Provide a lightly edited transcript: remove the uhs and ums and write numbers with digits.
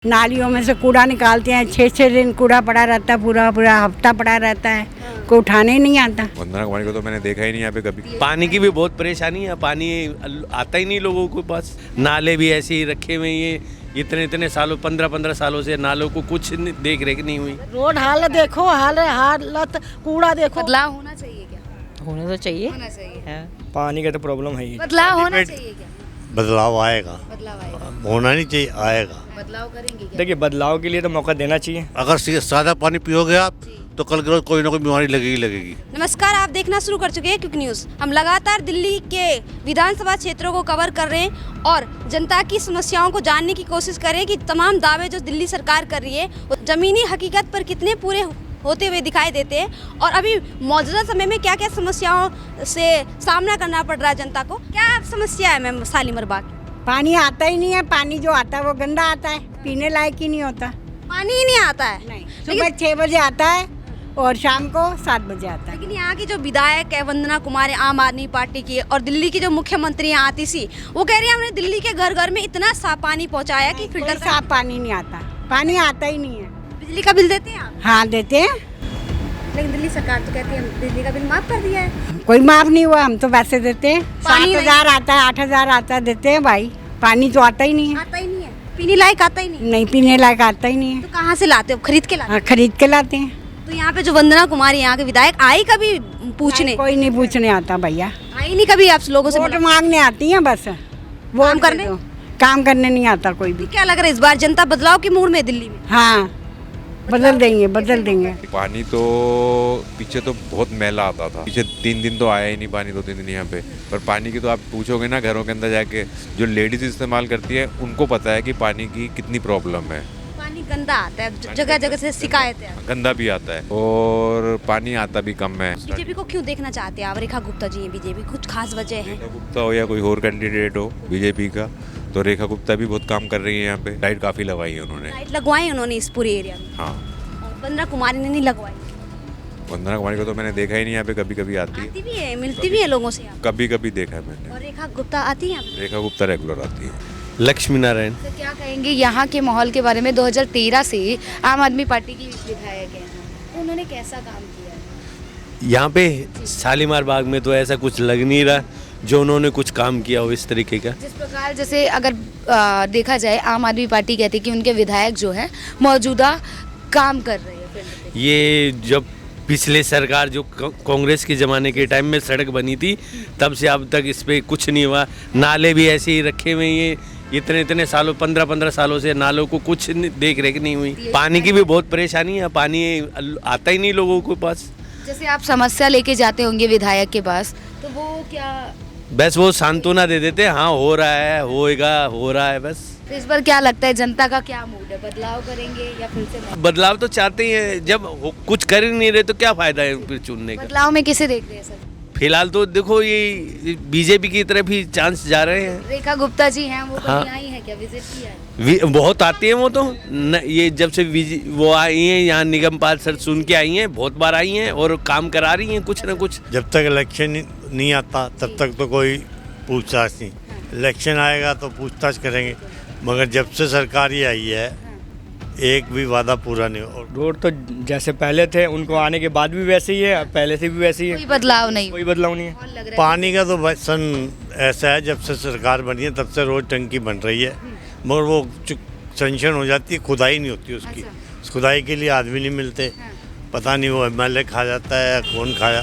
नालियों में से कूड़ा निकालते हैं, 6-6 दिन कूड़ा पड़ा रहता है, पूरा पूरा हफ्ता पड़ा रहता है, कोई उठाने नहीं आता। वंदना कुमारी को तो मैंने देखा ही नहीं यहाँ पे कभी। पानी की भी बहुत परेशानी है, पानी आता ही नहीं लोगों के पास। नाले भी ऐसे ही रखे हुए हैं, इतने सालों 15 सालों से नालों को कुछ देख रेख नहीं हुई। रोड हालत देखो, हालत कूड़ा देखो। बदलाव होना चाहिए क्या? होना तो चाहिए। होना चाहिए। पानी का तो प्रॉब्लम है ही। बदलाव होना चाहिए क्या? बदलाव आएगा, बदलाव आएगा। होना नहीं चाहिए, आएगा। बदलाव करेंगे क्या? देखिए बदलाव के लिए तो मौका देना चाहिए। अगर सादा पानी पियोगे आप तो कल के रोज कोई ना कोई बीमारी लगेगी। नमस्कार, आप देखना शुरू कर चुके हैं क्विक न्यूज़। हम लगातार दिल्ली के विधानसभा क्षेत्रों को कवर कर रहे हैं और जनता की समस्याओं को जानने की कोशिश कर रहे हैं कि तमाम दावे जो दिल्ली सरकार कर रही है वो ज़मीनी हकीकत पर कितने पूरे होते हुए दिखाई देते हैं और अभी मौजूदा समय में क्या क्या समस्याओं से सामना करना पड़ रहा है जनता को। क्या समस्या है मैम शालीमार बाग? पानी आता ही नहीं है, पानी जो आता है वो गंदा आता है, पीने लायक ही नहीं होता। पानी ही नहीं आता है? नहीं, सुबह 6 बजे आता है और शाम को 7 बजे आता है। लेकिन यहाँ की जो विधायक है वंदना कुमारी आम आदमी पार्टी की और दिल्ली की जो मुख्यमंत्री हैं आतिशी, वो कह रही है हमने दिल्ली के घर घर में इतना साफ पानी पहुँचाया कि कोई फिल्टर साफ पानी नहीं आता, पानी आता ही नहीं है। बिजली का बिल देते हैं आप? हाँ देते हैं, लेकिन दिल्ली सरकार तो कहती है बिजली का बिल माफ कर दिया है। कोई माफ नहीं हुआ, हम तो पैसे देते हैं। पानी 7,000 आता है, 8,000 आता है, देते हैं भाई। पानी तो आता ही नहीं है। आता ही नहीं है, पीने लायक आता ही नहीं। नहीं, पीने लायक आता ही नहीं है। तो कहाँ से लाते हो? खरीद के लाते हाँ, खरीद के लाते हैं। हो? तो यहाँ पे जो वंदना कुमारी यहाँ के विधायक आई कभी पूछने? कोई नहीं पूछने आता भैया, आई नहीं कभी आप लोगों से वोट मिला? मांगने आती हैं बस। काम करने? काम करने नहीं आता कोई भी। क्या लग रहा है इस बार जनता बदलाव के मूड में दिल्ली में? हाँ, बदल देंगे। पानी तो पीछे तो बहुत मैला आता था, पीछे 3 दिन तो आया ही नहीं पानी, 2-3 दिन यहाँ पे। पर पानी की तो आप पूछोगे ना घरों के अंदर जाके, जो लेडीज इस्तेमाल करती है उनको पता है कि पानी की कितनी प्रॉब्लम है। पानी गंदा आता है, जगह जगह से शिकायत है। गंदा भी आता है और पानी आता भी कम है। बीजेपी को क्यों देखना चाहते हैं आप? रेखा गुप्ता जी हैं बीजेपी, कुछ खास वजह है? रेखा गुप्ता हो या कोई और कैंडिडेट हो बीजेपी का, तो रेखा गुप्ता भी बहुत काम कर रही है यहाँ पे। लाइट काफी लगवाई है उन्होंने। लाइट लगवाई उन्होंने इस पूरे एरिया में। हाँ, और वंदना कुमारी ने नहीं लगवाई। वंदना कुमारी को तो मैंने देखा ही नहीं यहाँ पे कभी आती है। आती भी है, मिलती भी है लोगों से आप? कभी देखा है मैंने। और रेखा गुप्ता आती है? रेखा गुप्ता रेगुलर आती है। लक्ष्मी नारायण। तो क्या कहेंगे यहाँ के माहौल के बारे में? 2013 से आम आदमी पार्टी की विधायक हैं, तो उन्होंने कैसा काम किया है? यहाँ पे शालीमार बाग में तो ऐसा कुछ लग नहीं रहा जो उन्होंने कुछ काम किया हो इस तरीके का। जिस प्रकार जैसे अगर देखा जाए आम आदमी पार्टी कहती है कि उनके विधायक जो है मौजूदा काम कर रहे हैं फील्ड पे। ये जब पिछले सरकार जो कांग्रेस के ज़माने के टाइम में सड़क बनी थी तब से अब तक इस पर कुछ नहीं हुआ। नाले भी ऐसे ही रखे हुए हैं, इतने सालों 15 सालों से नालों को कुछ देख रेख नहीं हुई। पानी की भी बहुत परेशानी है, पानी आता ही नहीं लोगों के पास। जैसे आप समस्या लेके जाते होंगे विधायक के पास, तो वो क्या बस वो सांत्वना दे देते हैं, हाँ हो रहा है, होएगा, हो रहा है बस। तो इस बार क्या लगता है जनता का क्या मूड है? बदलाव करेंगे या फिर से? बदलाव तो चाहते ही हैं, जब कुछ कर ही नहीं रहे तो क्या फायदा है फिर चुनने का। बदलाव में किसे देख रहे हैं सर? फिलहाल तो देखो ये बीजेपी की तरफ ही चांस जा रहे हैं। रेखा गुप्ता जी हैं, वो हाँ। कभी आई हैं क्या? विजिट किया है? बहुत आती हैं वो तो ये जब से वो आई हैं यहाँ निगम पाल सर सुन के आई हैं, बहुत बार आई हैं और काम करा रही हैं कुछ ना कुछ। जब तक इलेक्शन नहीं आता तब तक तो कोई पूछताछ नहीं, इलेक्शन आएगा तो पूछताछ करेंगे। मगर जब से सरकार ही आई है एक भी वादा पूरा नहीं हो। रोड तो जैसे पहले थे उनको आने के बाद भी वैसे ही है, पहले से भी वैसे ही कोई है, बदलाव नहीं? कोई बदलाव नहीं है। और लग रहा है पानी का तो बस सन ऐसा है, जब से सरकार बनी है तब से रोज टंकी बन रही है, मगर वो सेंक्शन हो जाती है, खुदाई नहीं होती उसकी। उस खुदाई के लिए आदमी नहीं मिलते, पता नहीं वो MLA खा जाता है या कौन खाया।